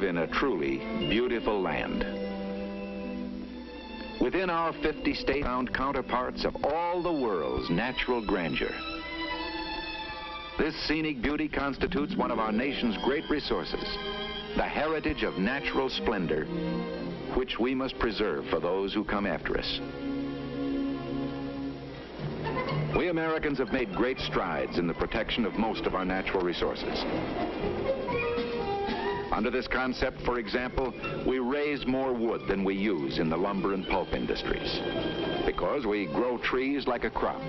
In a truly beautiful land. Within our 50 states found counterparts of all the world's natural grandeur. This scenic beauty constitutes one of our nation's great resources, the heritage of natural splendor, which we must preserve for those who come after us. We Americans have made great strides in the protection of most of our natural resources. Under this concept, for example, we raise more wood than we use in the lumber and pulp industries because we grow trees like a crop.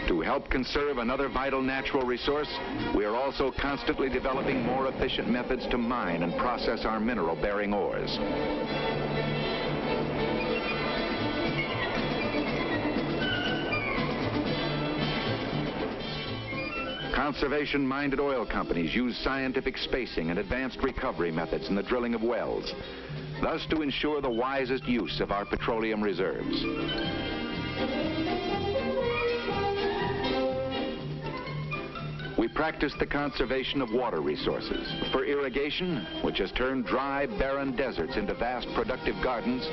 To help conserve another vital natural resource, we are also constantly developing more efficient methods to mine and process our mineral-bearing ores. Conservation-minded oil companies use scientific spacing and advanced recovery methods in the drilling of wells, thus to ensure the wisest use of our petroleum reserves. We practice the conservation of water resources for irrigation, which has turned dry, barren deserts into vast, productive gardens.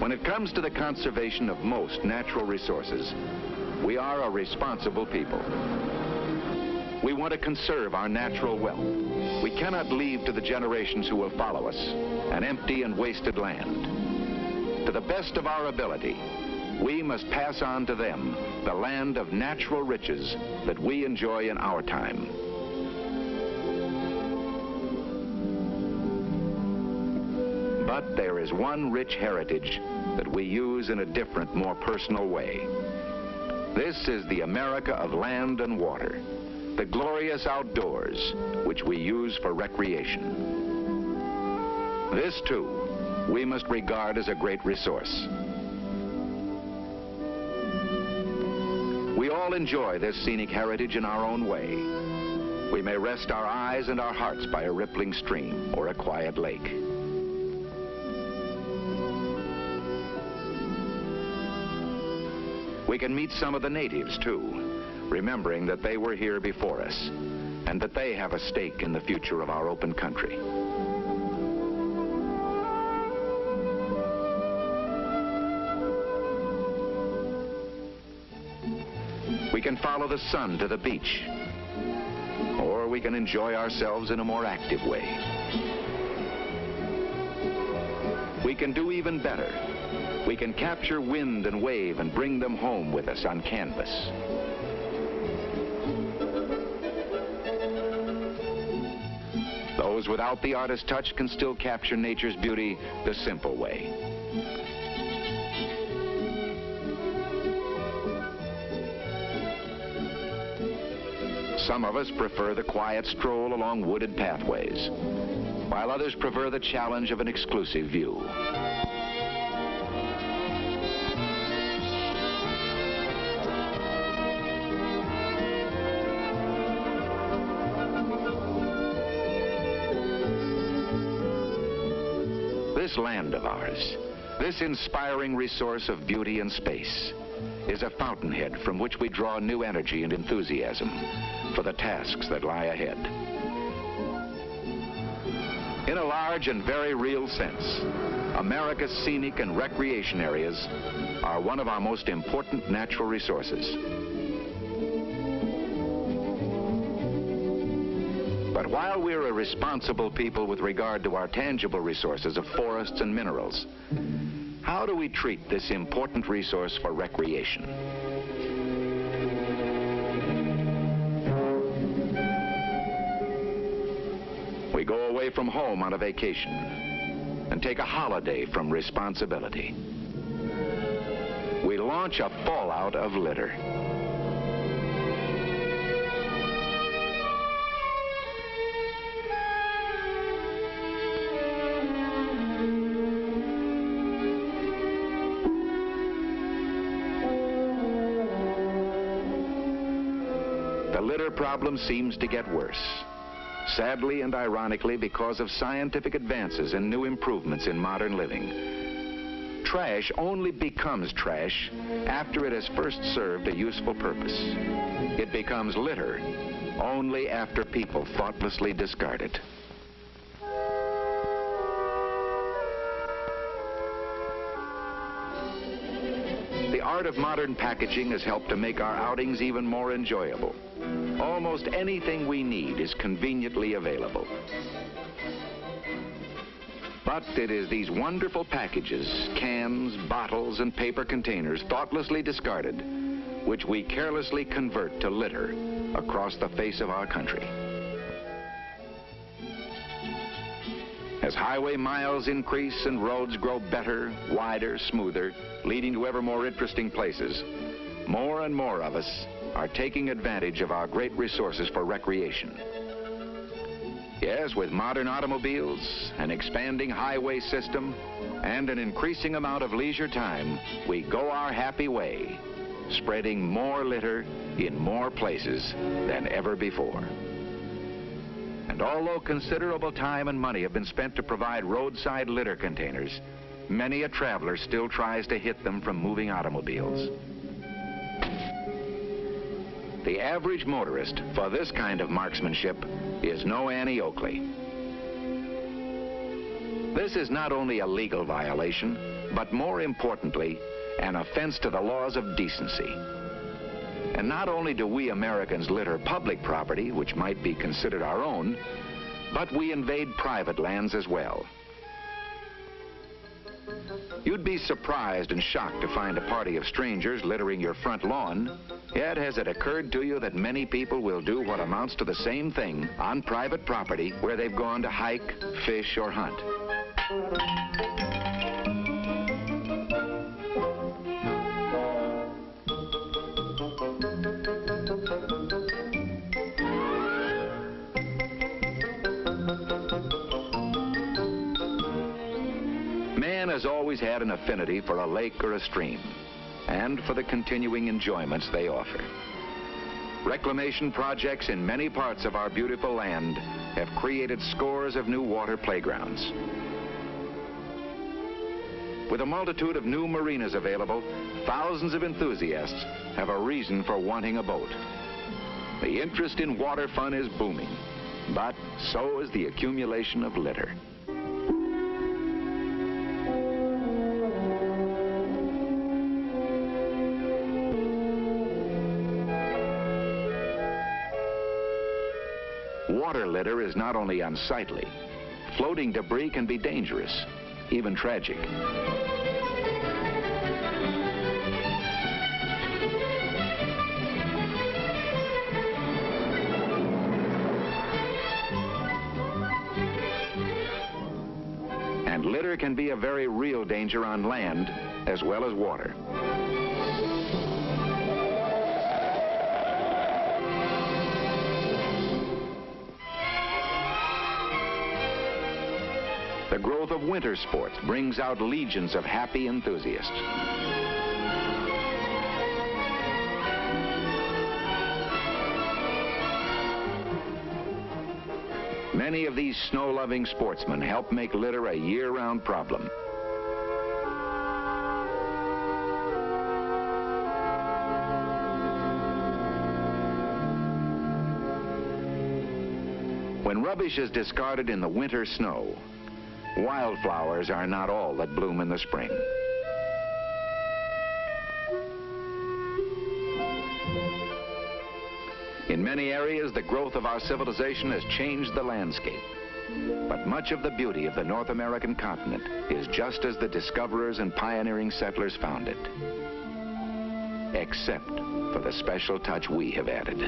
When it comes to the conservation of most natural resources, we are a responsible people. We want to conserve our natural wealth. We cannot leave to the generations who will follow us an empty and wasted land. To the best of our ability, we must pass on to them the land of natural riches that we enjoy in our time. But there is one rich heritage that we use in a different, more personal way. This is the America of land and water, the glorious outdoors, which we use for recreation. This, too, we must regard as a great resource. We all enjoy this scenic heritage in our own way. We may rest our eyes and our hearts by a rippling stream or a quiet lake. We can meet some of the natives, too, remembering that they were here before us and that they have a stake in the future of our open country. We can follow the sun to the beach, or we can enjoy ourselves in a more active way. We can do even better. We can capture wind and wave and bring them home with us on canvas. Those without the artist's touch can still capture nature's beauty the simple way. Some of us prefer the quiet stroll along wooded pathways, while others prefer the challenge of an exclusive view. This land of ours, this inspiring resource of beauty and space, is a fountainhead from which we draw new energy and enthusiasm for the tasks that lie ahead. In a large and very real sense, America's scenic and recreation areas are one of our most important natural resources. But while we're a responsible people with regard to our tangible resources of forests and minerals, how do we treat this important resource for recreation? We go away from home on a vacation and take a holiday from responsibility. We launch a fallout of litter. The litter problem seems to get worse. Sadly and ironically, because of scientific advances and new improvements in modern living. Trash only becomes trash after it has first served a useful purpose. It becomes litter only after people thoughtlessly discard it. The art of modern packaging has helped to make our outings even more enjoyable. Almost anything we need is conveniently available. But it is these wonderful packages, cans, bottles, and paper containers thoughtlessly discarded, which we carelessly convert to litter across the face of our country. As highway miles increase and roads grow better, wider, smoother, leading to ever more interesting places, more and more of us are taking advantage of our great resources for recreation. Yes, with modern automobiles, an expanding highway system, and an increasing amount of leisure time, we go our happy way, spreading more litter in more places than ever before. And although considerable time and money have been spent to provide roadside litter containers, many a traveler still tries to hit them from moving automobiles. The average motorist for this kind of marksmanship is no Annie Oakley. This is not only a legal violation, but more importantly, an offense to the laws of decency. And not only do we Americans litter public property, which might be considered our own, but we invade private lands as well. You'd be surprised and shocked to find a party of strangers littering your front lawn. Yet has it occurred to you that many people will do what amounts to the same thing on private property where they've gone to hike, fish, or hunt? Man has always had an affinity for a lake or a stream, and for the continuing enjoyments they offer. Reclamation projects in many parts of our beautiful land have created scores of new water playgrounds. With a multitude of new marinas available, thousands of enthusiasts have a reason for wanting a boat. The interest in water fun is booming, but so is the accumulation of litter. Water litter is not only unsightly, floating debris can be dangerous, even tragic. And litter can be a very real danger on land as well as water. The growth of winter sports brings out legions of happy enthusiasts. Many of these snow-loving sportsmen help make litter a year-round problem. When rubbish is discarded in the winter snow, Wildflowers are not all that bloom in the spring. In many areas, the growth of our civilization has changed the landscape. But much of the beauty of the North American continent is just as the discoverers and pioneering settlers found it. Except for the special touch we have added.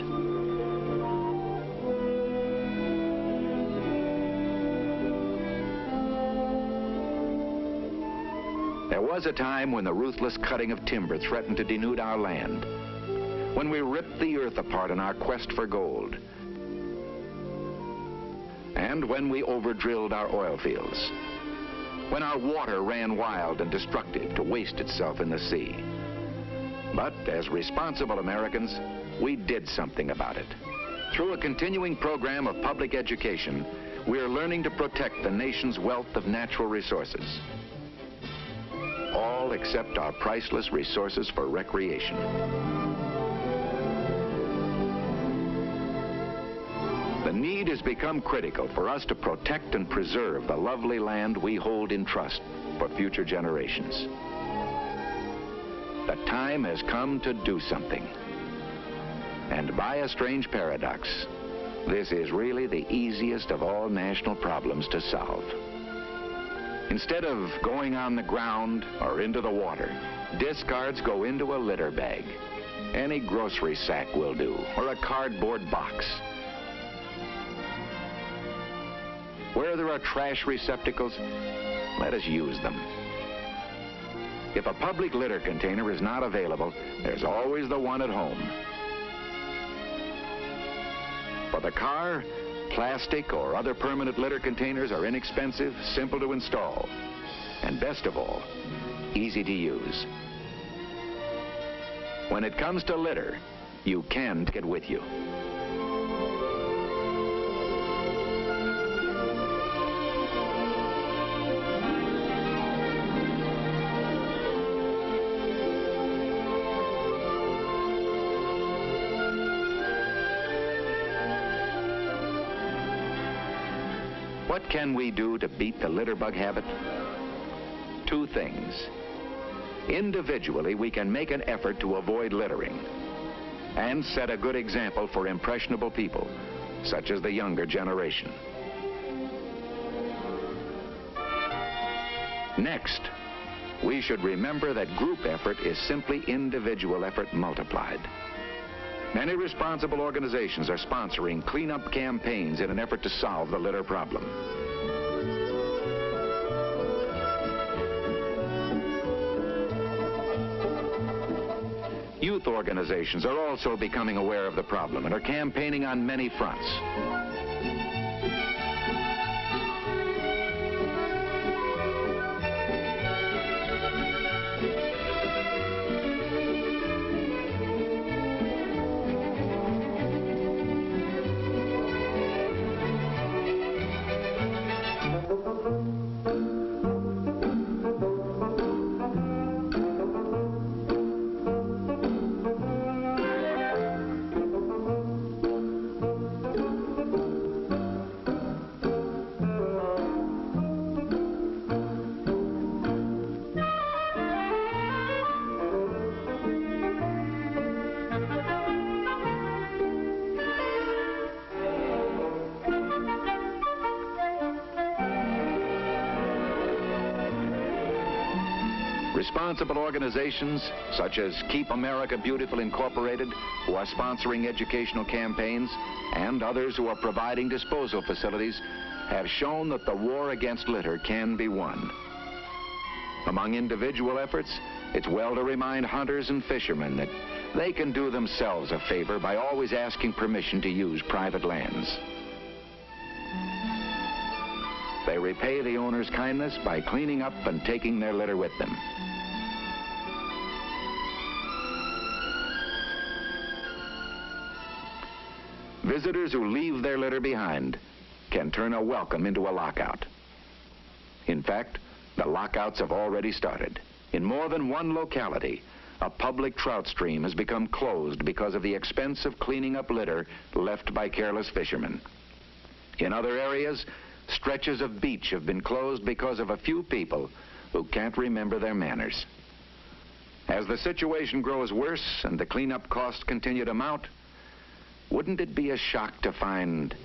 There was a time when the ruthless cutting of timber threatened to denude our land, when we ripped the earth apart in our quest for gold, and when we over-drilled our oil fields, when our water ran wild and destructive to waste itself in the sea. But as responsible Americans, we did something about it. Through a continuing program of public education, we are learning to protect the nation's wealth of natural resources. All except our priceless resources for recreation. The need has become critical for us to protect and preserve the lovely land we hold in trust for future generations. The time has come to do something. And by a strange paradox, this is really the easiest of all national problems to solve. Instead of going on the ground or into the water, discards go into a litter bag. Any grocery sack will do, or a cardboard box. Where there are trash receptacles, let us use them. If a public litter container is not available, there's always the one at home. For the car, plastic or other permanent litter containers are inexpensive, simple to install, and best of all, easy to use. When it comes to litter, you can take it with you. What can we do to beat the litter bug habit? Two things. Individually, we can make an effort to avoid littering and set a good example for impressionable people, such as the younger generation. Next, we should remember that group effort is simply individual effort multiplied. Many responsible organizations are sponsoring cleanup campaigns in an effort to solve the litter problem. Youth organizations are also becoming aware of the problem and are campaigning on many fronts. Responsible organizations such as Keep America Beautiful Incorporated, who are sponsoring educational campaigns, and others who are providing disposal facilities, have shown that the war against litter can be won. Among individual efforts, it's well to remind hunters and fishermen that they can do themselves a favor by always asking permission to use private lands. They repay the owner's kindness by cleaning up and taking their litter with them. Visitors who leave their litter behind can turn a welcome into a lockout. In fact, the lockouts have already started. In more than one locality, a public trout stream has become closed because of the expense of cleaning up litter left by careless fishermen. In other areas, Stretches of beach have been closed because of a few people who can't remember their manners. As the situation grows worse and the cleanup costs continue to mount, wouldn't it be a shock to find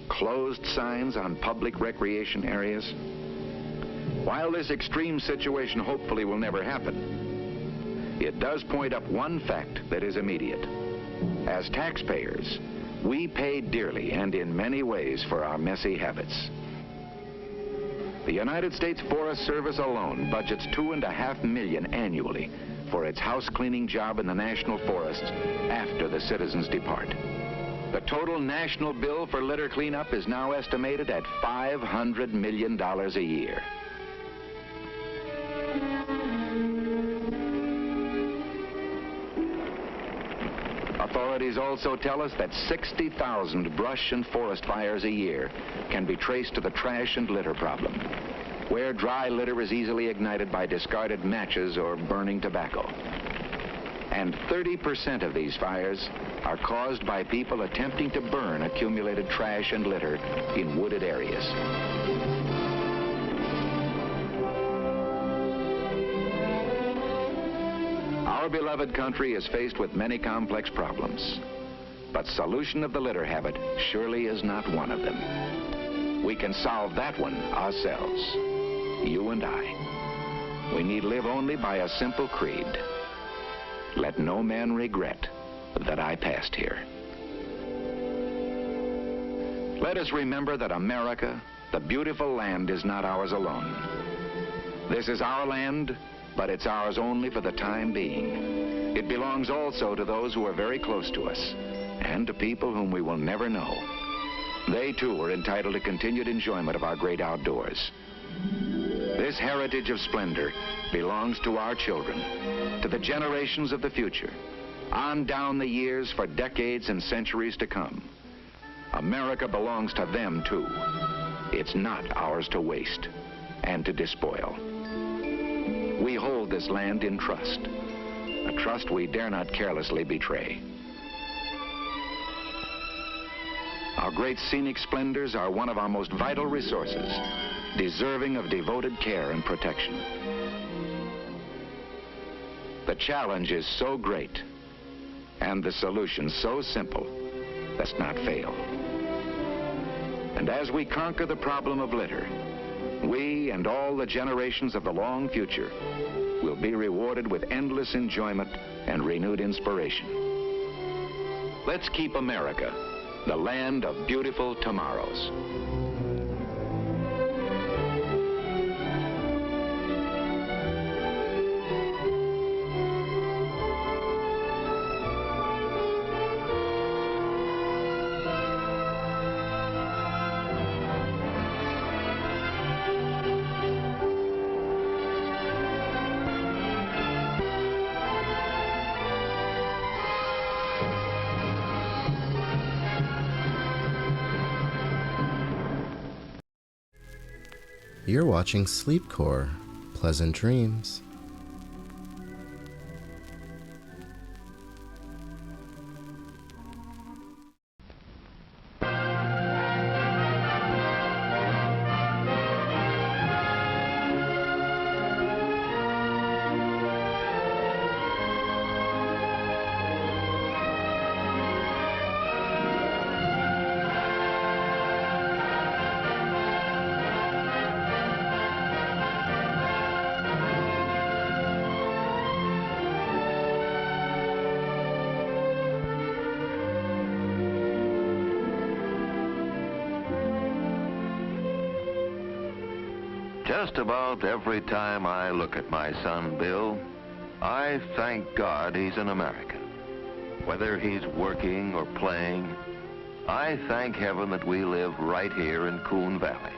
closed signs on public recreation areas? While this extreme situation hopefully will never happen, it does point up one fact that is immediate. As taxpayers, we pay dearly and in many ways for our messy habits. The United States Forest Service alone budgets $2.5 million annually for its house cleaning job in the national forests after the citizens depart. The total national bill for litter cleanup is now estimated at $500 million a year. Authorities also tell us that 60,000 brush and forest fires a year can be traced to the trash and litter problem, where dry litter is easily ignited by discarded matches or burning tobacco. And 30% of these fires are caused by people attempting to burn accumulated trash and litter in wooded areas. Our beloved country is faced with many complex problems, but solution of the litter habit surely is not one of them. We can solve that one ourselves, you and I. We need live only by a simple creed. Let no man regret that I passed here. Let us remember that America, the beautiful land, is not ours alone. This is our land, but it's ours only for the time being. It belongs also to those who are very close to us and to people whom we will never know. They, too, are entitled to continued enjoyment of our great outdoors. This heritage of splendor belongs to our children, to the generations of the future, on down the years for decades and centuries to come. America belongs to them, too. It's not ours to waste and to despoil. We hold this land in trust, a trust we dare not carelessly betray. Our great scenic splendors are one of our most vital resources, deserving of devoted care and protection. The challenge is so great, and the solution so simple, let's not fail. And as we conquer the problem of litter, we and all the generations of the long future will be rewarded with endless enjoyment and renewed inspiration. Let's keep America the land of beautiful tomorrows. You're watching Sleepcore. Pleasant dreams. Just about every time I look at my son, Bill, I thank God he's an American. Whether he's working or playing, I thank heaven that we live right here in Coon Valley.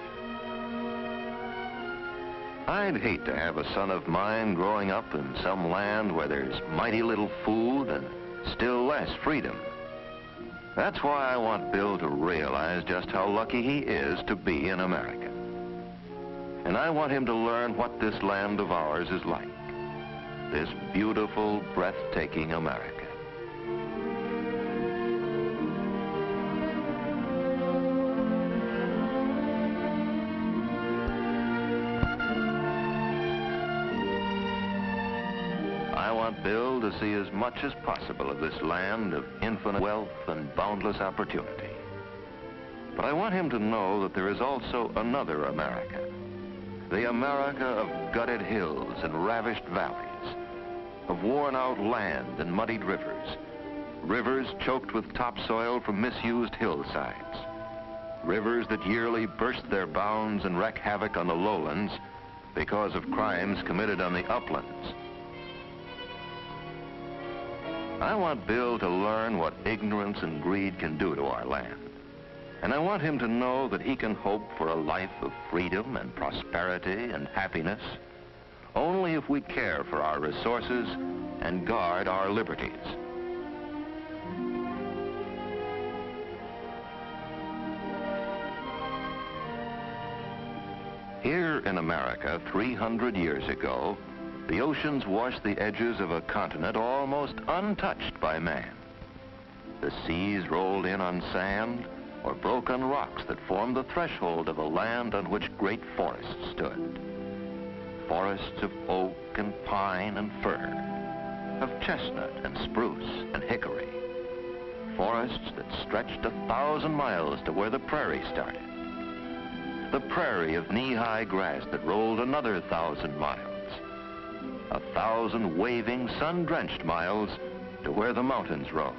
I'd hate to have a son of mine growing up in some land where there's mighty little food and still less freedom. That's why I want Bill to realize just how lucky he is to be an American. And I want him to learn what this land of ours is like. This beautiful, breathtaking America. I want Bill to see as much as possible of this land of infinite wealth and boundless opportunity. But I want him to know that there is also another America. The America of gutted hills and ravished valleys, of worn-out land and muddied rivers, rivers choked with topsoil from misused hillsides, rivers that yearly burst their bounds and wreak havoc on the lowlands because of crimes committed on the uplands. I want Bill to learn what ignorance and greed can do to our land. And I want him to know that he can hope for a life of freedom and prosperity and happiness only if we care for our resources and guard our liberties. Here in America, 300 years ago, the oceans washed the edges of a continent almost untouched by man. The seas rolled in on sand or broken rocks that formed the threshold of a land on which great forests stood. Forests of oak and pine and fir, of chestnut and spruce and hickory. Forests that stretched 1,000 miles to where the prairie started. The prairie of knee-high grass that rolled another 1,000 miles. 1,000 waving, sun-drenched miles to where the mountains rose.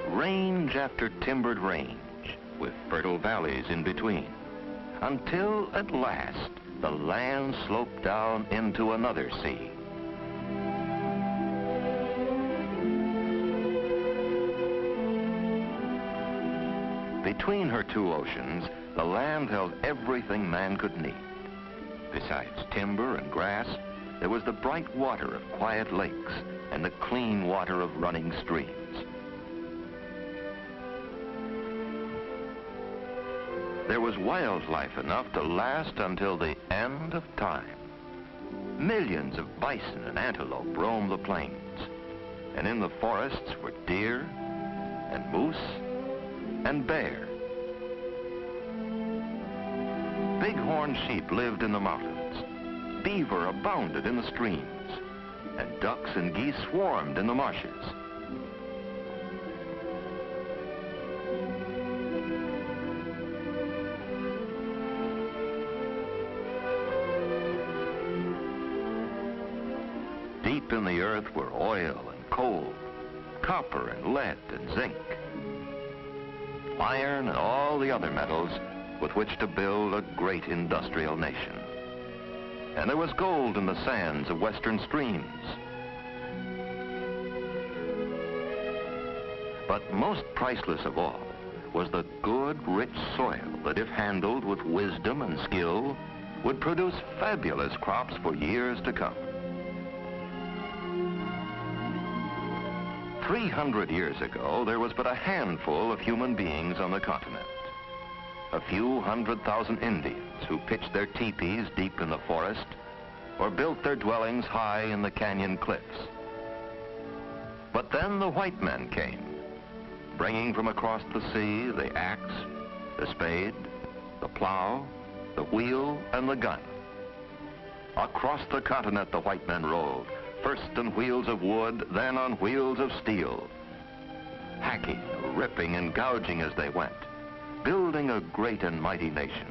Range after timbered range, with fertile valleys in between, until at last the land sloped down into another sea. Between her two oceans, the land held everything man could need. Besides timber and grass, there was the bright water of quiet lakes and the clean water of running streams. There was wildlife enough to last until the end of time. Millions of bison and antelope roamed the plains, and in the forests were deer and moose and bear. Bighorn sheep lived in the mountains. Beaver abounded in the streams, and ducks and geese swarmed in the marshes. Deep in the earth were oil and coal, copper and lead and zinc, iron and all the other metals with which to build a great industrial nation. And there was gold in the sands of western streams. But most priceless of all was the good, rich soil that, if handled with wisdom and skill, would produce fabulous crops for years to come. 300 years ago, there was but a handful of human beings on the continent. A few 100,000 Indians who pitched their teepees deep in the forest or built their dwellings high in the canyon cliffs. But then the white men came, bringing from across the sea the axe, the spade, the plow, the wheel, and the gun. Across the continent the white men rolled, first on wheels of wood, then on wheels of steel, hacking, ripping, and gouging as they went, building a great and mighty nation,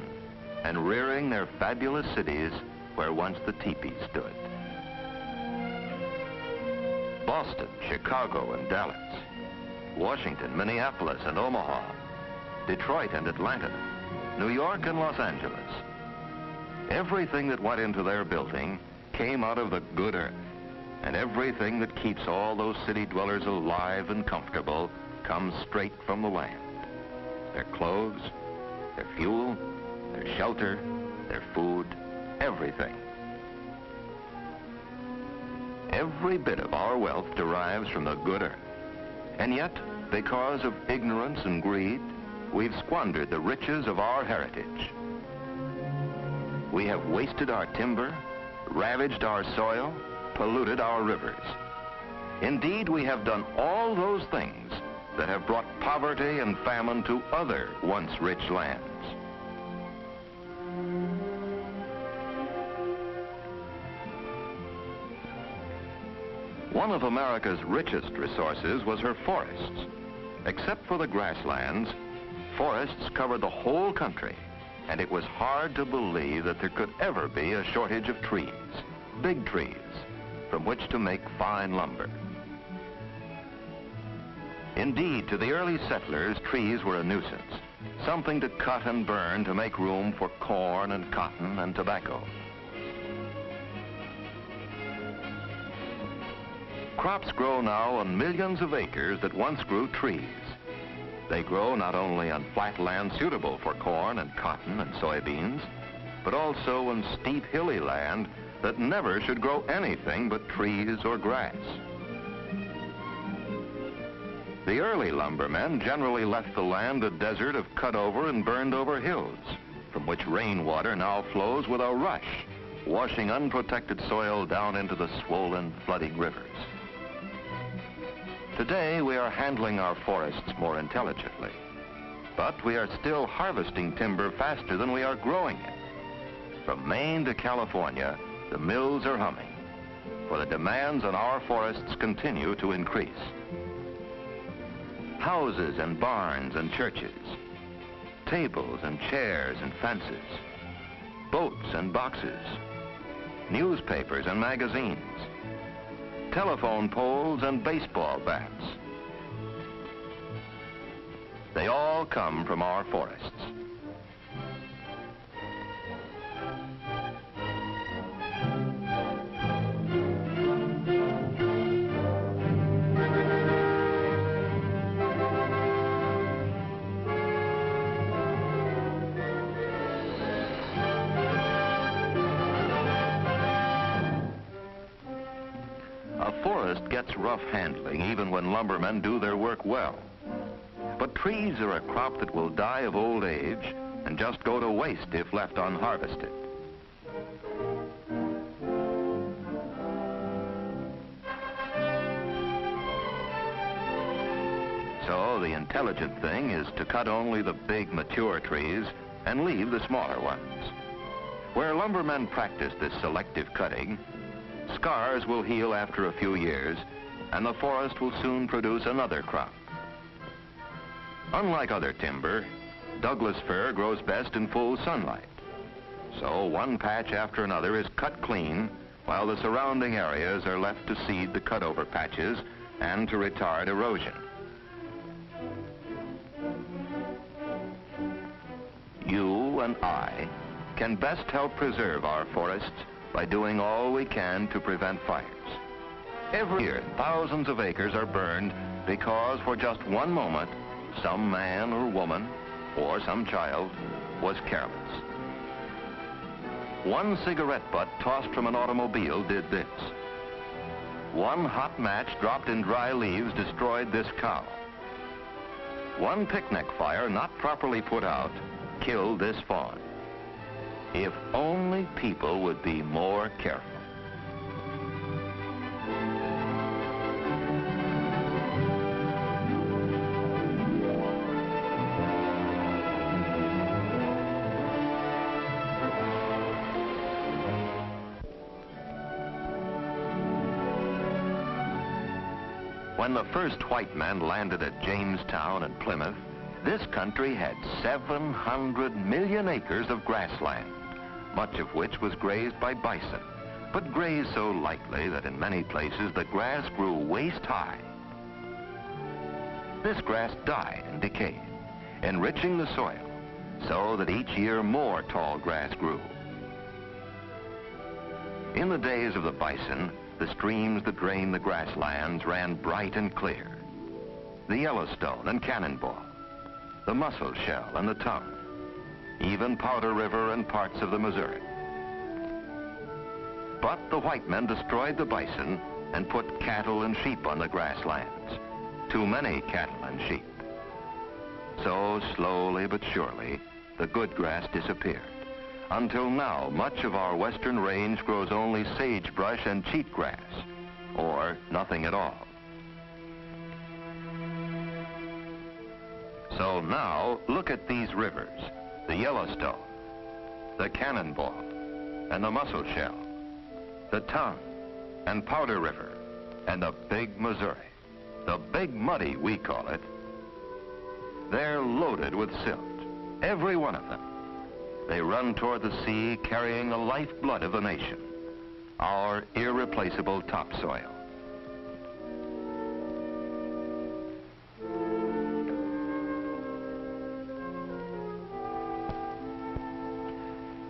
and rearing their fabulous cities where once the teepees stood. Boston, Chicago, and Dallas, Washington, Minneapolis, and Omaha, Detroit and Atlanta, New York and Los Angeles. Everything that went into their building came out of the good earth, and everything that keeps all those city dwellers alive and comfortable comes straight from the land. Their clothes, their fuel, their shelter, their food, everything. Every bit of our wealth derives from the good earth. And yet, because of ignorance and greed, we've squandered the riches of our heritage. We have wasted our timber, ravaged our soil, polluted our rivers. Indeed, we have done all those things that have brought poverty and famine to other once rich lands. One of America's richest resources was her forests. Except for the grasslands, forests covered the whole country, and it was hard to believe that there could ever be a shortage of trees, big trees, from which to make fine lumber. Indeed, to the early settlers, trees were a nuisance, something to cut and burn to make room for corn and cotton and tobacco. Crops grow now on millions of acres that once grew trees. They grow not only on flat land suitable for corn and cotton and soybeans, but also on steep hilly land that never should grow anything but trees or grass. The early lumbermen generally left the land a desert of cut over and burned over hills, from which rainwater now flows with a rush, washing unprotected soil down into the swollen, flooding rivers. Today, we are handling our forests more intelligently, but we are still harvesting timber faster than we are growing it. From Maine to California, the mills are humming, for the demands on our forests continue to increase. Houses and barns and churches, tables and chairs and fences, boats and boxes, newspapers and magazines, telephone poles and baseball bats. They all come from our forests. A forest gets rough handling even when lumbermen do their work well. But trees are a crop that will die of old age and just go to waste if left unharvested. So the intelligent thing is to cut only the big mature trees and leave the smaller ones. Where lumbermen practice this selective cutting, scars will heal after a few years, and the forest will soon produce another crop. Unlike other timber, Douglas fir grows best in full sunlight. So one patch after another is cut clean, while the surrounding areas are left to seed the cut-over patches and to retard erosion. You and I can best help preserve our forests by doing all we can to prevent fires. Every year, thousands of acres are burned because for just one moment, some man or woman, or some child, was careless. One cigarette butt tossed from an automobile did this. One hot match dropped in dry leaves destroyed this cow. One picnic fire not properly put out killed this fawn. If only people would be more careful. When the first white men landed at Jamestown and Plymouth, this country had 700 million acres of grassland, much of which was grazed by bison, but grazed so lightly that in many places the grass grew waist high. This grass died and decayed, enriching the soil, so that each year more tall grass grew. In the days of the bison, the streams that drained the grasslands ran bright and clear. The Yellowstone and Cannonball, the Mussel Shell and the Tongue, even Powder River and parts of the Missouri. But the white men destroyed the bison and put cattle and sheep on the grasslands. Too many cattle and sheep. So slowly but surely, the good grass disappeared. Until now, much of our western range grows only sagebrush and cheatgrass, or nothing at all. So now, look at these rivers, the Yellowstone, the Cannonball, and the Mussel Shell, the Tongue, and Powder River, and the Big Missouri, the Big Muddy we call it. They're loaded with silt, every one of them. They run toward the sea carrying the lifeblood of the nation, our irreplaceable topsoil.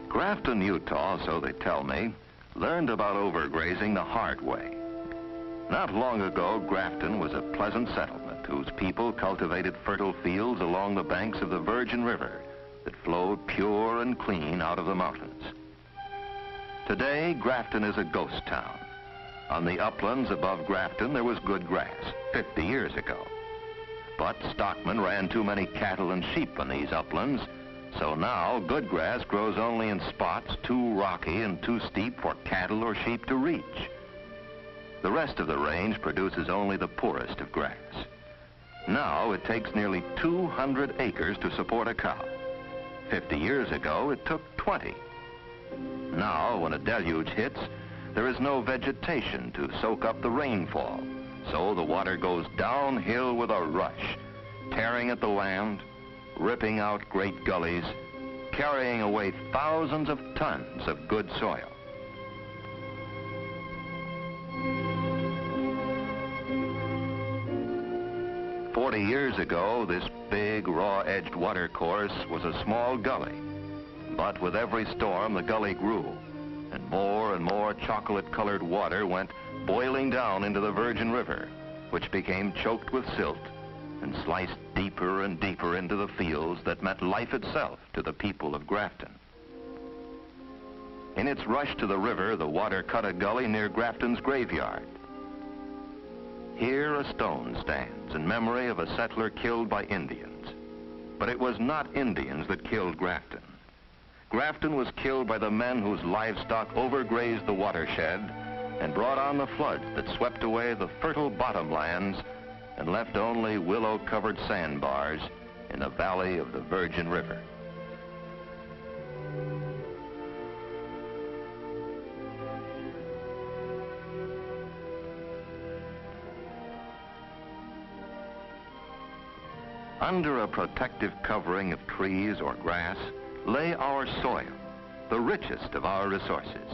Grafton, Utah, so they tell me, learned about overgrazing the hard way. Not long ago, Grafton was a pleasant settlement whose people cultivated fertile fields along the banks of the Virgin River that flowed pure and clean out of the mountains. Today, Grafton is a ghost town. On the uplands above Grafton, there was good grass 50 years ago. But stockmen ran too many cattle and sheep on these uplands, so now good grass grows only in spots too rocky and too steep for cattle or sheep to reach. The rest of the range produces only the poorest of grass. Now it takes nearly 200 acres to support a cow. 50 years ago, it took 20. Now, when a deluge hits, there is no vegetation to soak up the rainfall, so the water goes downhill with a rush, tearing at the land, ripping out great gullies, carrying away thousands of tons of good soil. "40 years ago, this big, raw-edged watercourse was a small gully. But with every storm, the gully grew, and more chocolate-colored water went boiling down into the Virgin River, which became choked with silt and sliced deeper and deeper into the fields that meant life itself to the people of Grafton. In its rush to the river, the water cut a gully near Grafton's graveyard. Here a stone stands in memory of a settler killed by Indians. But it was not Indians that killed Grafton. Grafton was killed by the men whose livestock overgrazed the watershed and brought on the floods that swept away the fertile bottomlands and left only willow-covered sandbars in the valley of the Virgin River. Under a protective covering of trees or grass lay our soil, the richest of our resources.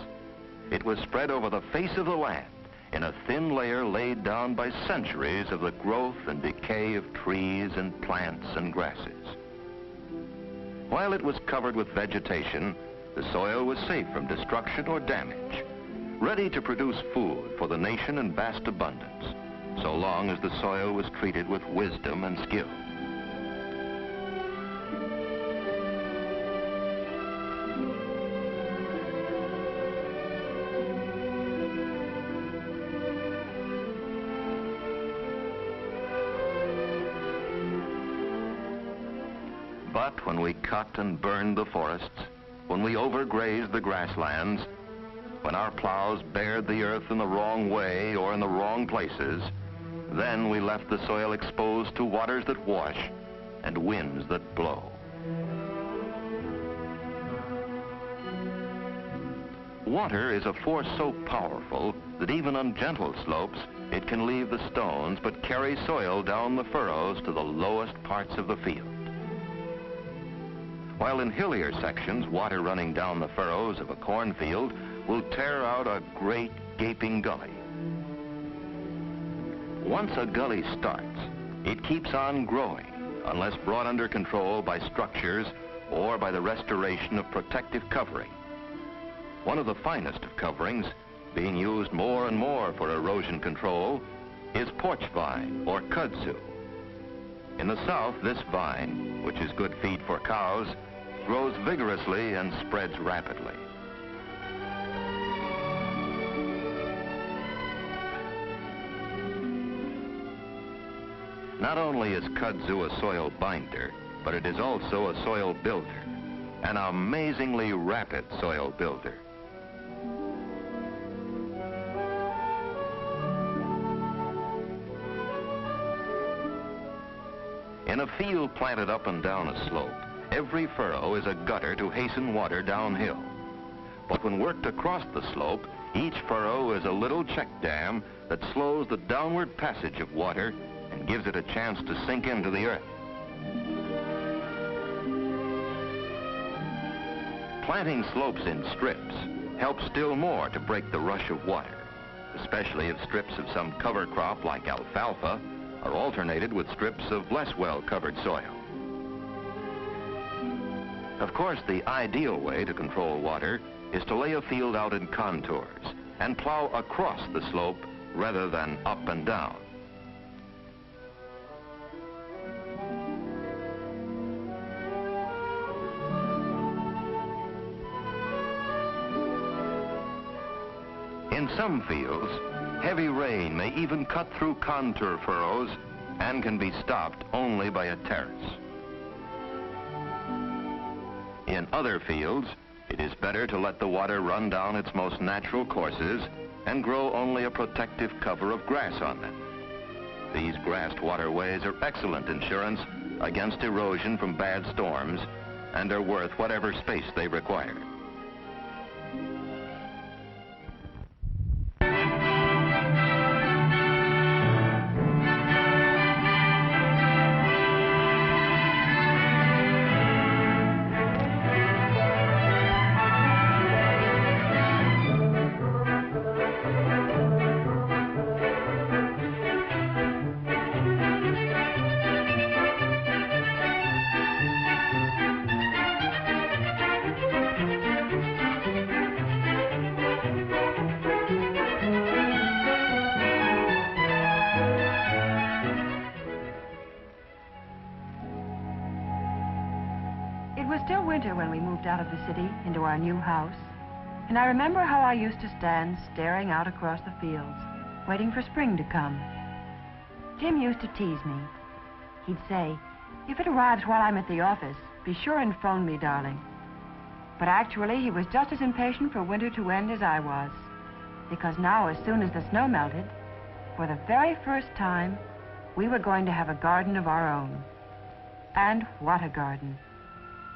It was spread over the face of the land in a thin layer laid down by centuries of the growth and decay of trees and plants and grasses. While it was covered with vegetation, the soil was safe from destruction or damage, ready to produce food for the nation in vast abundance, so long as the soil was treated with wisdom and skill. But when we cut and burned the forests, when we overgrazed the grasslands, when our plows bared the earth in the wrong way or in the wrong places, then we left the soil exposed to waters that wash and winds that blow. Water is a force so powerful that even on gentle slopes, it can leave the stones but carry soil down the furrows to the lowest parts of the field. While in hillier sections, water running down the furrows of a cornfield will tear out a great gaping gully. Once a gully starts, it keeps on growing unless brought under control by structures or by the restoration of protective covering. One of the finest of coverings, being used more and more for erosion control, is porch vine or kudzu. In the south, this vine, which is good feed for cows, grows vigorously and spreads rapidly. Not only is kudzu a soil binder, but it is also a soil builder, an amazingly rapid soil builder. In a field planted up and down a slope, every furrow is a gutter to hasten water downhill. But when worked across the slope, each furrow is a little check dam that slows the downward passage of water and gives it a chance to sink into the earth. Planting slopes in strips helps still more to break the rush of water, especially if strips of some cover crop like alfalfa are alternated with strips of less well-covered soil. Of course, the ideal way to control water is to lay a field out in contours and plow across the slope rather than up and down. In some fields, heavy rain may even cut through contour furrows and can be stopped only by a terrace. In other fields, it is better to let the water run down its most natural courses and grow only a protective cover of grass on them. These grassed waterways are excellent insurance against erosion from bad storms and are worth whatever space they require. It was still winter when we moved out of the city into our new house, and I remember how I used to stand staring out across the fields, waiting for spring to come. Jim used to tease me. He'd say, "If it arrives while I'm at the office, be sure and phone me, darling." But actually, he was just as impatient for winter to end as I was, because now, as soon as the snow melted, for the very first time, we were going to have a garden of our own. And what a garden!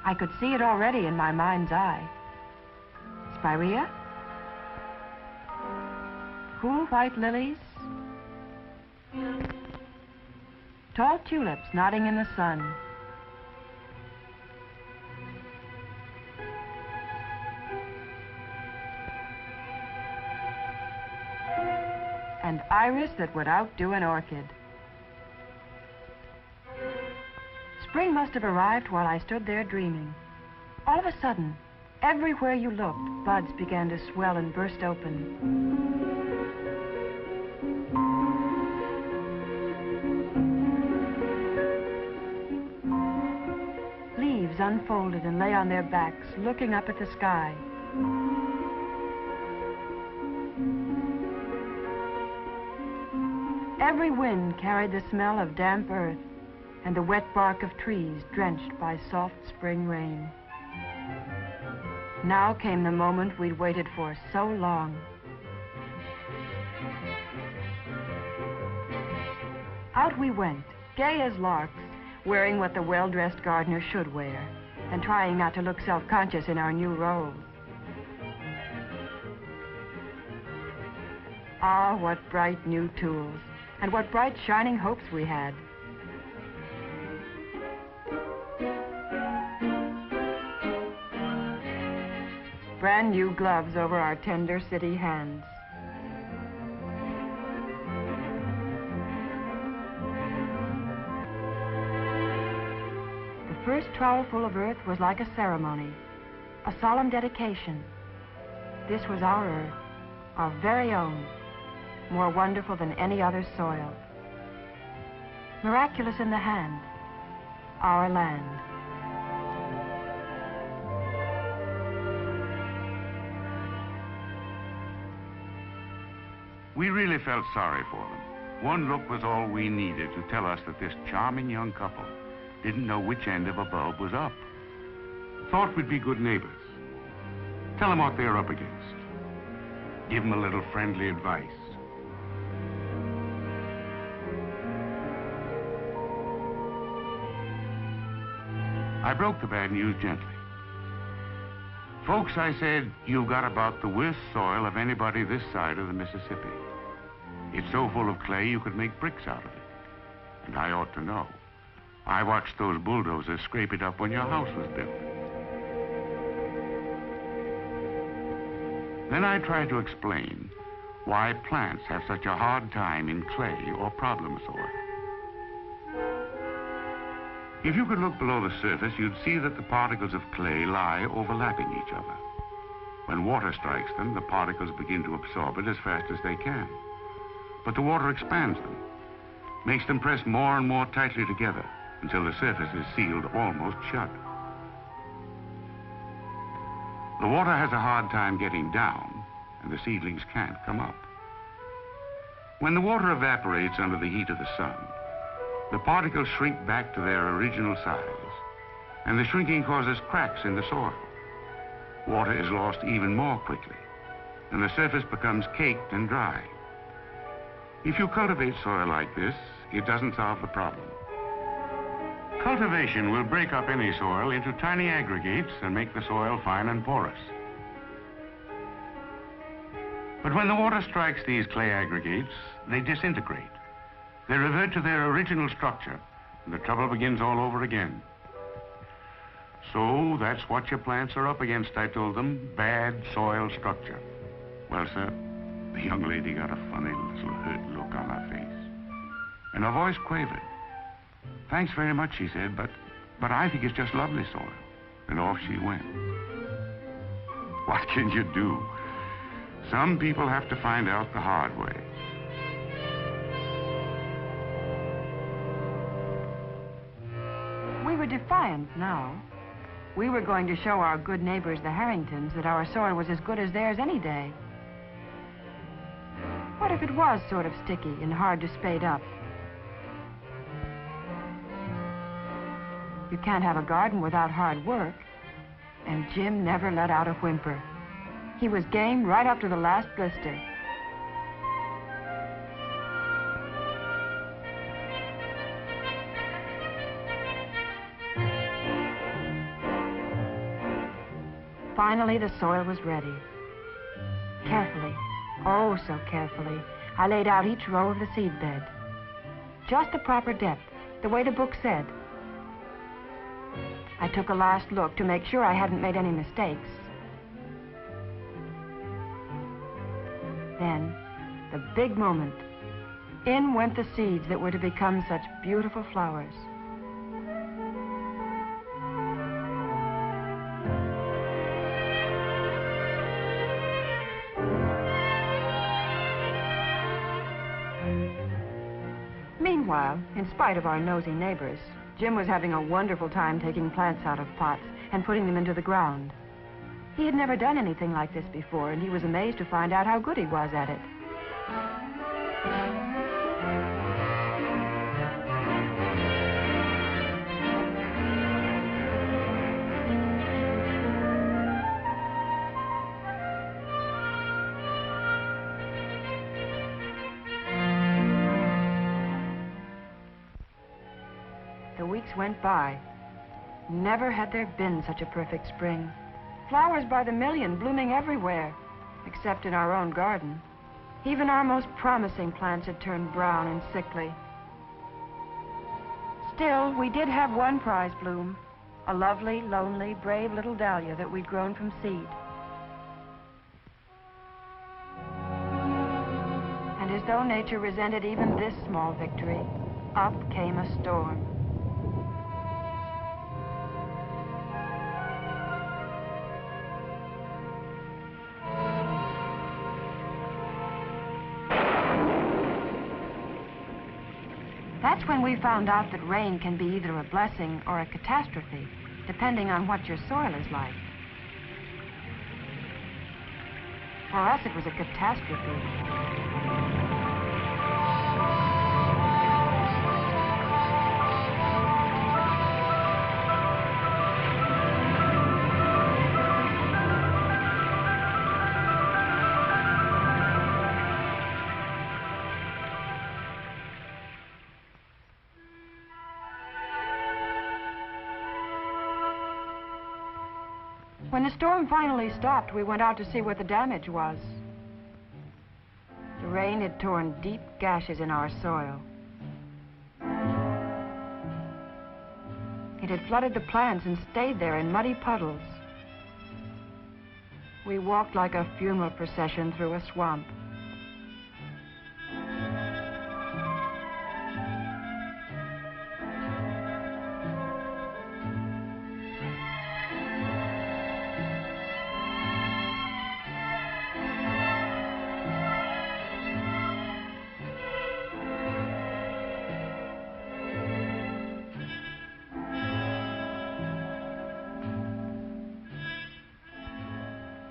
I could see it already in my mind's eye. Spirea, cool white lilies, tall tulips nodding in the sun, and iris that would outdo an orchid. Spring must have arrived while I stood there dreaming. All of a sudden, everywhere you looked, buds began to swell and burst open. Leaves unfolded and lay on their backs, looking up at the sky. Every wind carried the smell of damp earth and the wet bark of trees drenched by soft spring rain. Now came the moment we'd waited for so long. Out we went, gay as larks, wearing what the well-dressed gardener should wear, and trying not to look self-conscious in our new robe. Ah, what bright new tools, and what bright shining hopes we had. Brand new gloves over our tender city hands. The first trowelful of earth was like a ceremony, a solemn dedication. This was our earth, our very own, more wonderful than any other soil. Miraculous in the hand, our land. We really felt sorry for them. One look was all we needed to tell us that this charming young couple didn't know which end of a bulb was up. Thought we'd be good neighbors. Tell them what they're up against. Give them a little friendly advice. I broke the bad news gently. Folks, I said, you've got about the worst soil of anybody this side of the Mississippi. It's so full of clay you could make bricks out of it. And I ought to know. I watched those bulldozers scrape it up when your house was built. Then I tried to explain why plants have such a hard time in clay or problem soil. If you could look below the surface, you'd see that the particles of clay lie overlapping each other. When water strikes them, the particles begin to absorb it as fast as they can. But the water expands them, makes them press more and more tightly together until the surface is sealed almost shut. The water has a hard time getting down, and the seedlings can't come up. When the water evaporates under the heat of the sun, the particles shrink back to their original size, and the shrinking causes cracks in the soil. Water is lost even more quickly, and the surface becomes caked and dry. If you cultivate soil like this, it doesn't solve the problem. Cultivation will break up any soil into tiny aggregates and make the soil fine and porous. But when the water strikes these clay aggregates, they disintegrate. They revert to their original structure, and the trouble begins all over again. So that's what your plants are up against, I told them, bad soil structure. Well, sir, the young lady got a funny little hurt look on her face, and her voice quavered. Thanks very much, she said, but I think it's just lovely soil. And off she went. What can you do? Some people have to find out the hard way. We were defiant now. We were going to show our good neighbors, the Harringtons, that our soil was as good as theirs any day. What if it was sort of sticky and hard to spade up? You can't have a garden without hard work. And Jim never let out a whimper. He was game right up to the last blister. Finally, the soil was ready. Carefully, oh so carefully, I laid out each row of the seed bed. Just the proper depth, the way the book said. I took a last look to make sure I hadn't made any mistakes. Then, the big moment. In went the seeds that were to become such beautiful flowers. Meanwhile, in spite of our nosy neighbors, Jim was having a wonderful time taking plants out of pots and putting them into the ground. He had never done anything like this before, and he was amazed to find out how good he was at it. The weeks went by. Never had there been such a perfect spring. Flowers by the million blooming everywhere, except in our own garden. Even our most promising plants had turned brown and sickly. Still, we did have one prize bloom, a lovely, lonely, brave little dahlia that we'd grown from seed. And as though nature resented even this small victory, up came a storm. That's when we found out that rain can be either a blessing or a catastrophe, depending on what your soil is like. For us, it was a catastrophe. When the storm finally stopped, we went out to see what the damage was. The rain had torn deep gashes in our soil. It had flooded the plants and stayed there in muddy puddles. We walked like a funeral procession through a swamp.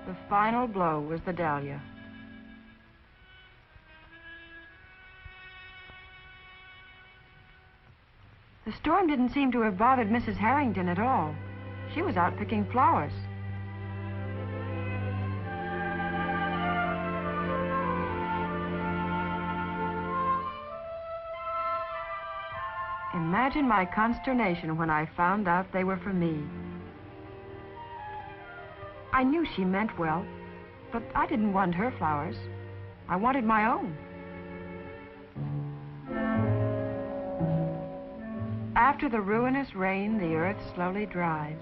The final blow was the dahlia. The storm didn't seem to have bothered Mrs. Harrington at all. She was out picking flowers. Imagine my consternation when I found out they were for me. I knew she meant well, but I didn't want her flowers. I wanted my own. After the ruinous rain, the earth slowly dried.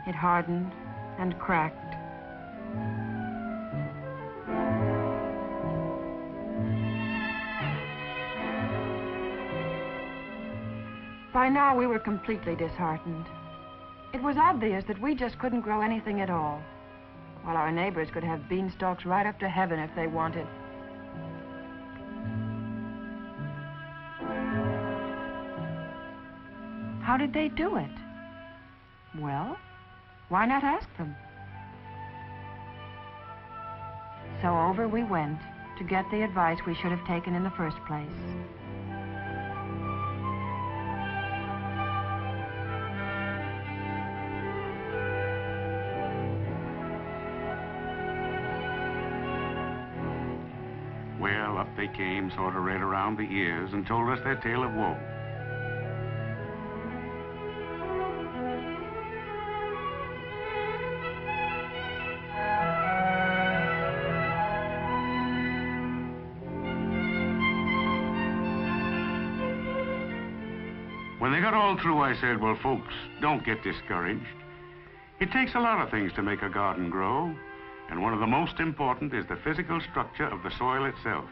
It hardened and cracked. By now, we were completely disheartened. It was obvious that we just couldn't grow anything at all, while our neighbors could have beanstalks right up to heaven if they wanted. How did they do it? Well, why not ask them? So over we went to get the advice we should have taken in the first place. Well, up they came, sort of right around the ears, and told us their tale of woe. When they got all through, I said, well, folks, don't get discouraged. It takes a lot of things to make a garden grow, and one of the most important is the physical structure of the soil itself.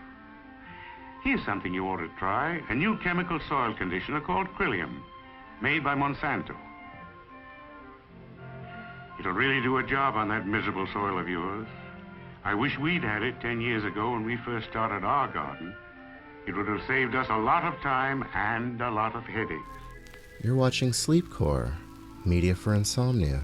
Here's something you ought to try, a new chemical soil conditioner called Trillium, made by Monsanto. It'll really do a job on that miserable soil of yours. I wish we'd had it 10 years ago when we first started our garden. It would have saved us a lot of time and a lot of headaches. You're watching Sleepcore, media for insomnia.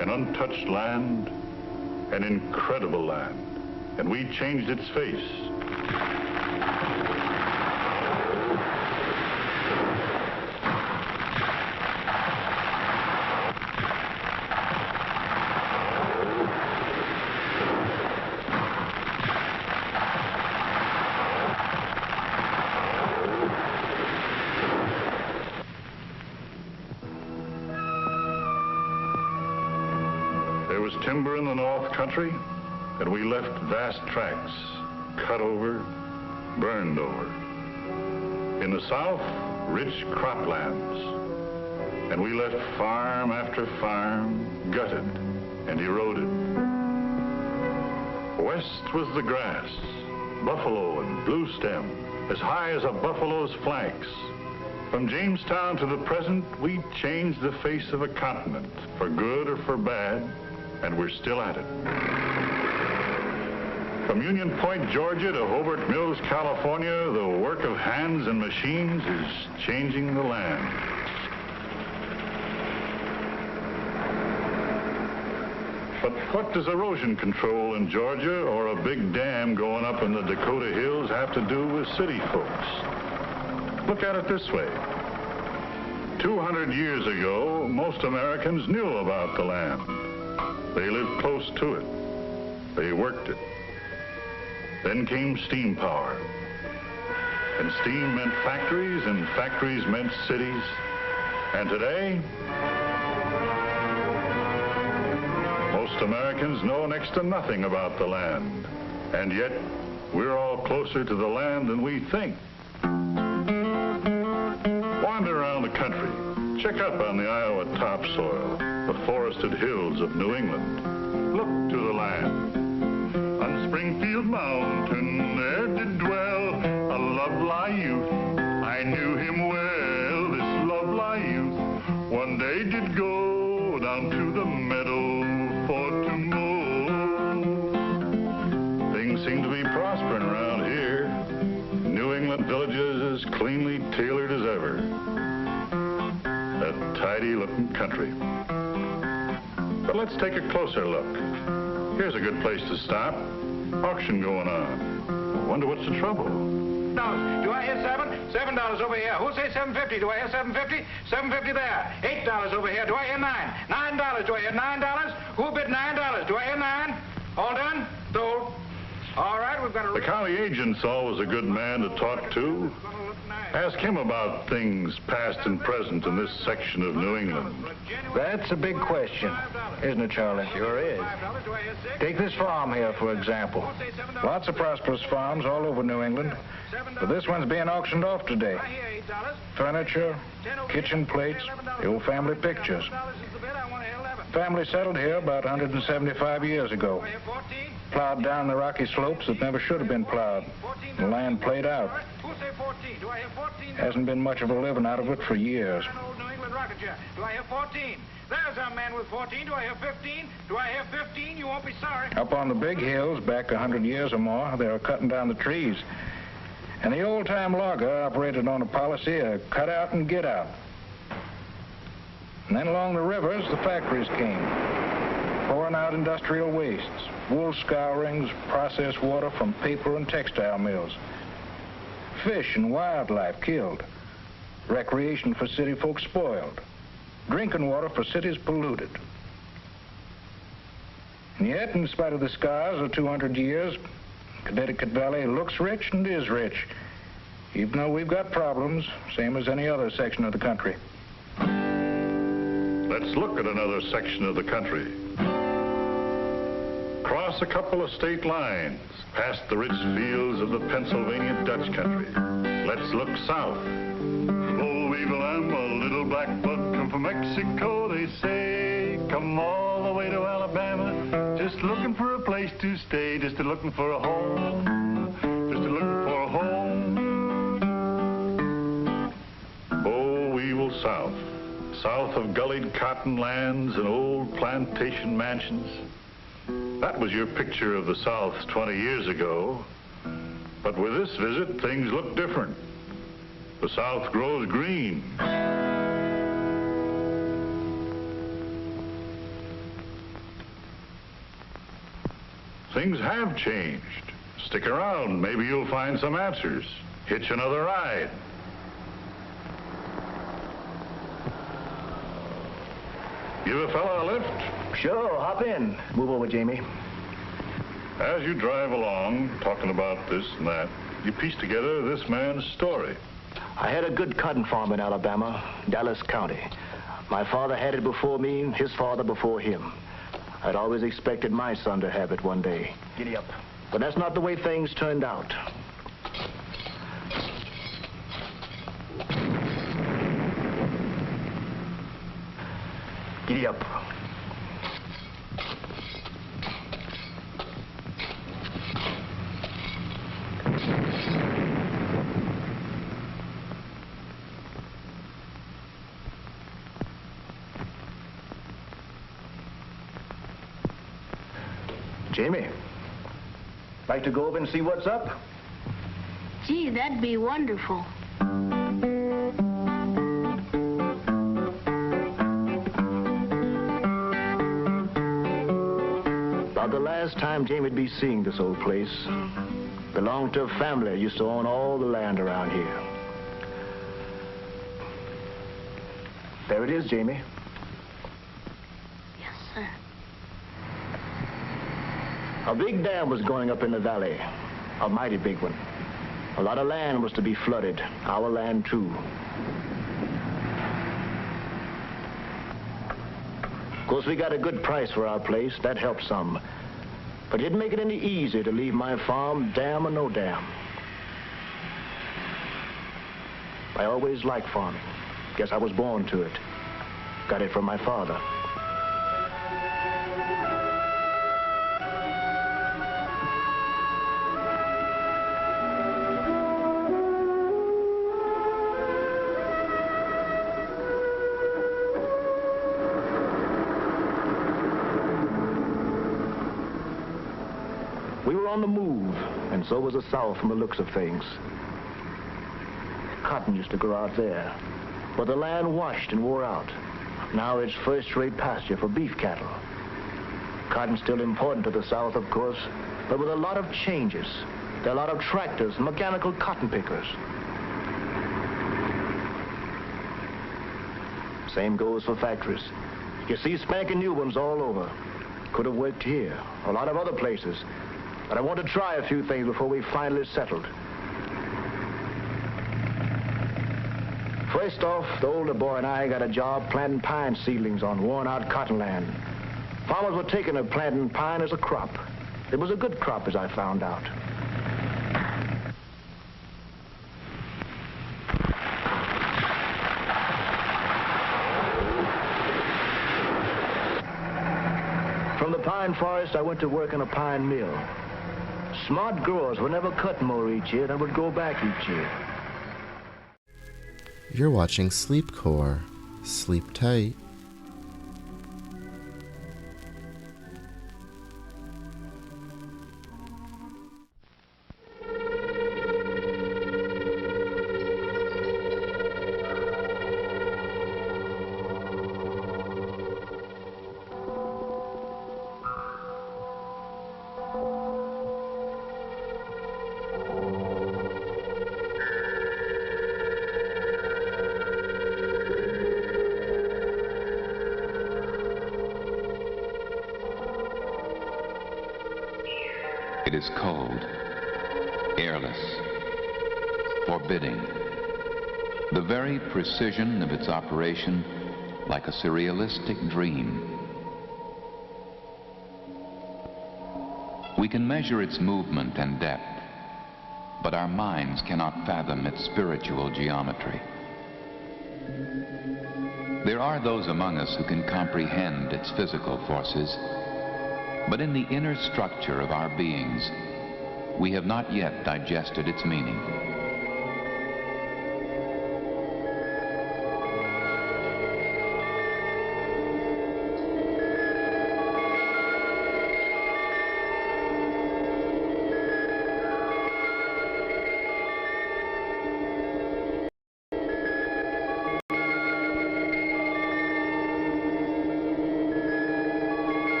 An untouched land, an incredible land, and we changed its face. There was timber in the North Country, and we left vast tracts, cut over, burned over. In the South, rich croplands, and we left farm after farm, gutted and eroded. West was the grass, buffalo and blue stem, as high as a buffalo's flanks. From Jamestown to the present, we changed the face of a continent, for good or for bad, and we're still at it. From Union Point, Georgia to Hobart Mills, California, the work of hands and machines is changing the land. But what does erosion control in Georgia or a big dam going up in the Dakota Hills have to do with city folks? Look at it this way. 200 years ago, most Americans knew about the land. They lived close to it. They worked it. Then came steam power. And steam meant factories, and factories meant cities. And today, most Americans know next to nothing about the land. And yet, we're all closer to the land than we think. Wander around the country. Check up on the Iowa topsoil, the forested hills of New England. Look to the land. On Springfield Mountain there did dwell a lovely youth. I knew him well, this lovely youth. One day did go down to the meadow for to mow. Things seem to be prospering around here. New England villages as cleanly tailored as ever. That tidy-looking country. But let's take a closer look. Here's a good place to stop. Auction going on. Wonder what's the trouble. Do I hear $7? $7 over here. Who say $7.50? Do I hear $7.50? $7.50 there. $8 over here. Do I hear $9? $9. Do I hear $9? Who bid $9? Do I hear $9? All done? Sold. All right, we've got a... The county agent's always a good man to talk to. Ask him about things past and present in this section of New England. That's a big question, isn't it, Charlie? Sure is. Take this farm here, for example. Lots of prosperous farms all over New England, but this one's being auctioned off today. Furniture, kitchen plates, the old family pictures. Family settled here about 175 years ago. Plowed down the rocky slopes that never should have been plowed. The land played out. Hasn't been much of a living out of it for years. Do I hear 14? There's a man with 14. Do I hear 15? Do I hear 15? You won't be sorry. Up on the big hills, back 100 years or more, they were cutting down the trees. And the old-time logger operated on a policy of cut out and get out. And then along the rivers, the factories came, pouring out industrial wastes, wool scourings, processed water from paper and textile mills. Fish and wildlife killed. Recreation for city folks spoiled. Drinking water for cities polluted. And yet, in spite of the scars of 200 years, Connecticut Valley looks rich and is rich, even though we've got problems, same as any other section of the country. Let's look at another section of the country. Cross a couple of state lines, past the rich fields of the Pennsylvania Dutch country. Let's look south. Oh, Weevil, I'm a little black bug, come from Mexico, they say. Come all the way to Alabama, just looking for a place to stay, just looking for a home, just looking for a home. Oh, Weevil, south. South of gullied cotton lands and old plantation mansions. That was your picture of the South 20 years ago. But with this visit, things look different. The South grows green. Things have changed. Stick around, maybe you'll find some answers. Hitch another ride. Give a fella a lift? Sure, hop in. Move over, Jamie. As you drive along, talking about this and that, you piece together this man's story. I had a good cotton farm in Alabama, Dallas County. My father had it before me, his father before him. I'd always expected my son to have it one day. Giddy up. But that's not the way things turned out. Giddy up. Jamie, Like to go over and see what's up? Gee, that'd be wonderful. About the last time Jamie'd be seeing this old place. Belonged to a family that used to own all the land around here. There it is, Jamie. Yes, sir. A big dam was going up in the valley. A mighty big one. A lot of land was to be flooded. Our land, too. Of course, we got a good price for our place. That helped some. But it didn't make it any easier to leave my farm, dam or no dam. I always liked farming. Guess I was born to it. Got it from my father. We were on the move, and so was the South from the looks of things. Cotton used to grow out there, but the land washed and wore out. Now it's first-rate pasture for beef cattle. Cotton's still important to the South, of course, but with a lot of changes. There are a lot of tractors and mechanical cotton pickers. Same goes for factories. You see spanking new ones all over. Could have worked here, a lot of other places. But I want to try a few things before we finally settled. First off, the older boy and I got a job planting pine seedlings on worn-out cotton land. Farmers were taking to planting pine as a crop. It was a good crop, as I found out. From the pine forest, I went to work in a pine mill. Smart growers would never cut more each year than would go back each year. You're watching Sleepcore. Sleep tight. It is cold, airless, forbidding. The very precision of its operation, like a surrealistic dream. We can measure its movement and depth, but our minds cannot fathom its spiritual geometry. There are those among us who can comprehend its physical forces, but in the inner structure of our beings, we have not yet digested its meaning.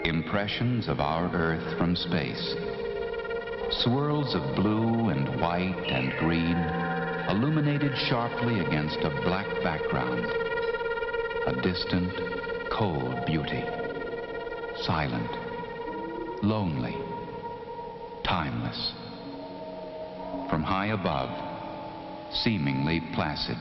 Impressions of our Earth from space. Swirls of blue and white and green, illuminated sharply against a black background. A distant, cold beauty. Silent, lonely, timeless. From high above, seemingly placid.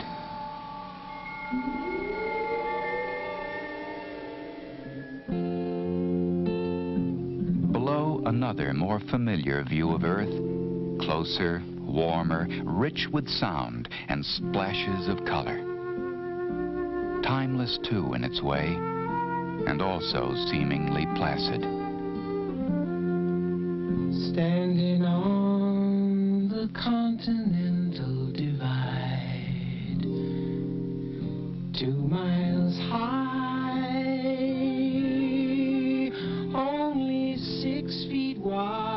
Another more familiar view of Earth, closer, warmer, rich with sound and splashes of color. Timeless too in its way, and also seemingly placid. standing on the continental divide, 2 miles high, only 6 feet wide.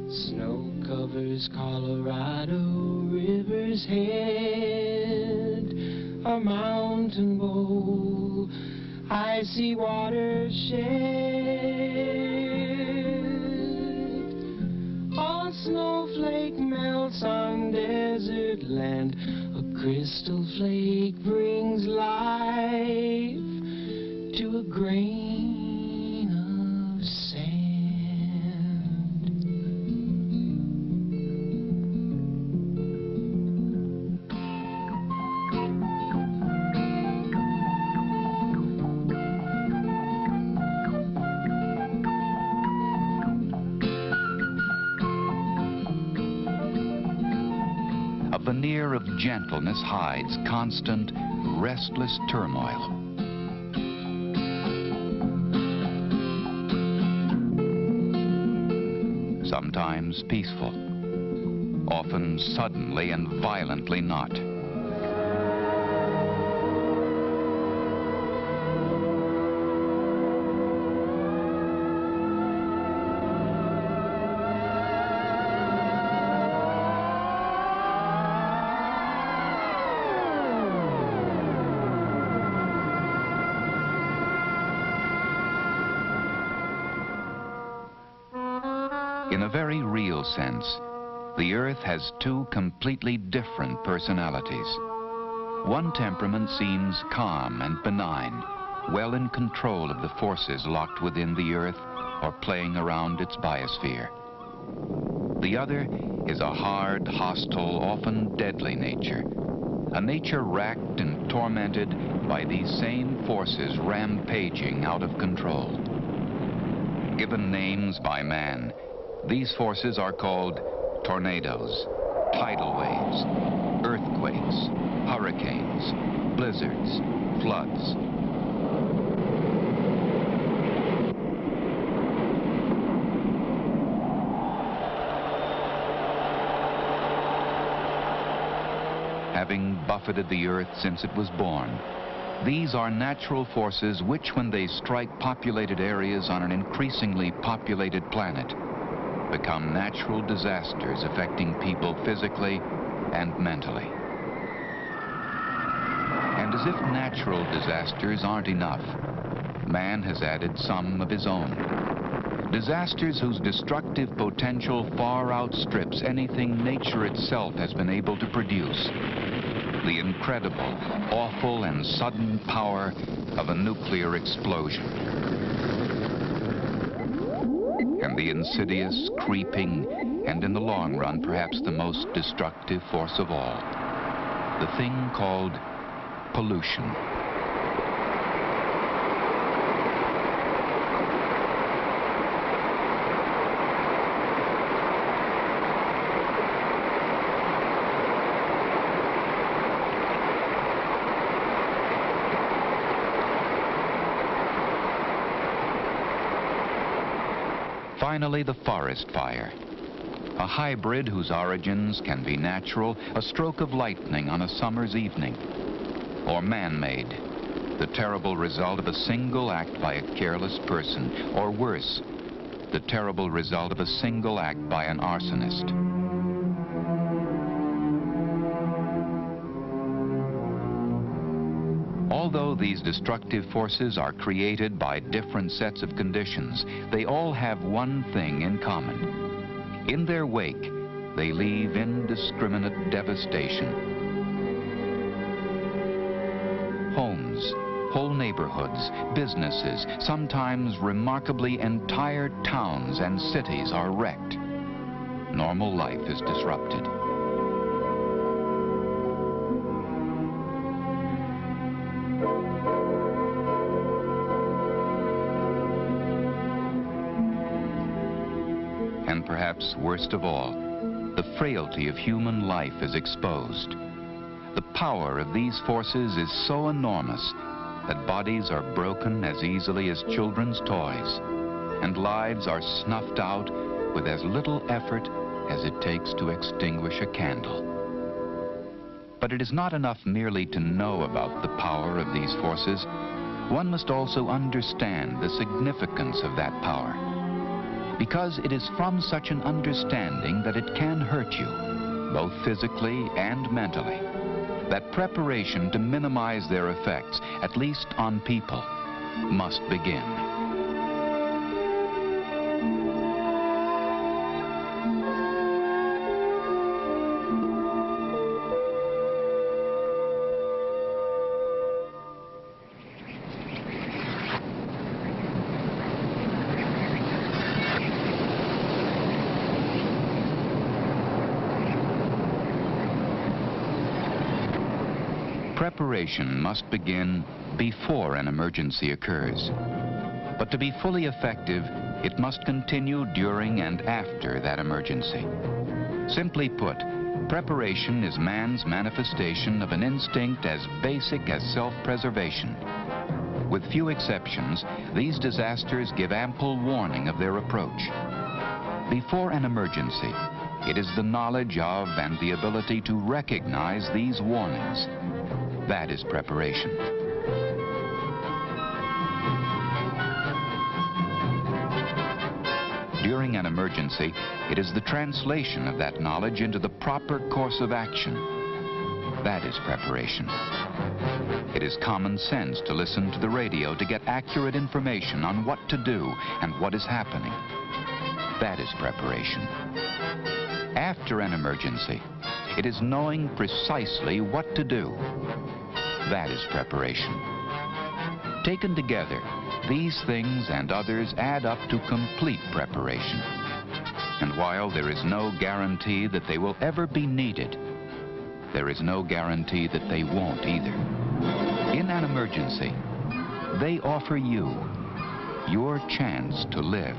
Snow covers Colorado River's head, a mountain bowl, icy watershed. A snowflake melts on desert land, a crystal flake brings life to a grain of sand. A veneer of gentleness hides constant, restless turmoil. Sometimes peaceful, often suddenly and violently not. In a very real sense, the Earth has 2 completely different personalities. One temperament seems calm and benign, well in control of the forces locked within the Earth or playing around its biosphere. The other is a hard, hostile, often deadly nature, a nature racked and tormented by these same forces rampaging out of control. Given names by man, these forces are called tornadoes, tidal waves, earthquakes, hurricanes, blizzards, floods. Having buffeted the Earth since it was born, these are natural forces which, when they strike populated areas on an increasingly populated planet, become natural disasters affecting people physically and mentally. And as if natural disasters aren't enough, man has added some of his own. Disasters whose destructive potential far outstrips anything nature itself has been able to produce. The incredible, awful, and sudden power of a nuclear explosion. And the insidious, creeping, and in the long run, perhaps the most destructive force of all, the thing called pollution. Finally, the forest fire, a hybrid whose origins can be natural, a stroke of lightning on a summer's evening, or man-made, the terrible result of a single act by a careless person, or worse, the terrible result of a single act by an arsonist. Although these destructive forces are created by different sets of conditions, they all have one thing in common. In their wake, they leave indiscriminate devastation. Homes, whole neighborhoods, businesses, sometimes remarkably entire towns and cities are wrecked. Normal life is disrupted. And perhaps worst of all, the frailty of human life is exposed. The power of these forces is so enormous that bodies are broken as easily as children's toys, and lives are snuffed out with as little effort as it takes to extinguish a candle. But it is not enough merely to know about the power of these forces. One must also understand the significance of that power, because it is from such an understanding that it can hurt you, both physically and mentally, that preparation to minimize their effects, at least on people, must begin. Preparation must begin before an emergency occurs. But to be fully effective, it must continue during and after that emergency. Simply put, preparation is man's manifestation of an instinct as basic as self-preservation. With few exceptions, these disasters give ample warning of their approach. Before an emergency, it is the knowledge of and the ability to recognize these warnings. That is preparation. During an emergency, it is the translation of that knowledge into the proper course of action. That is preparation. It is common sense to listen to the radio to get accurate information on what to do and what is happening. That is preparation. After an emergency, it is knowing precisely what to do. That is preparation. Taken together, these things and others add up to complete preparation. And while there is no guarantee that they will ever be needed, there is no guarantee that they won't either. In an emergency, they offer you your chance to live.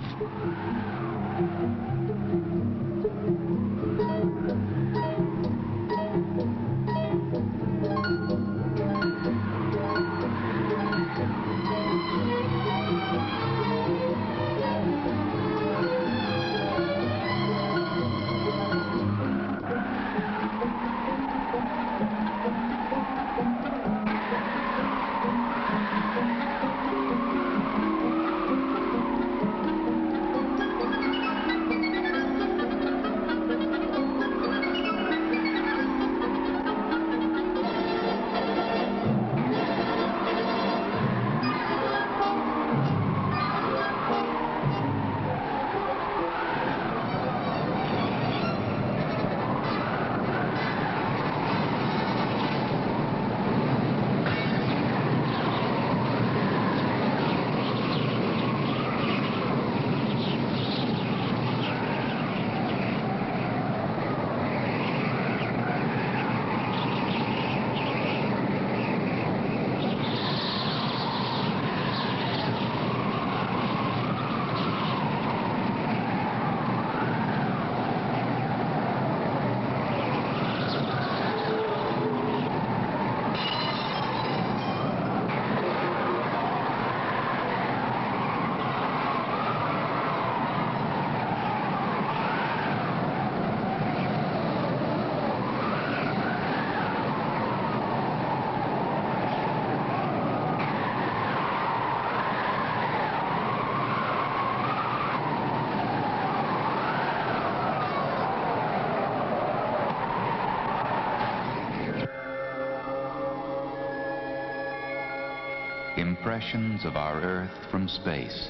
Impressions of our Earth from space.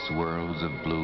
Swirls of blue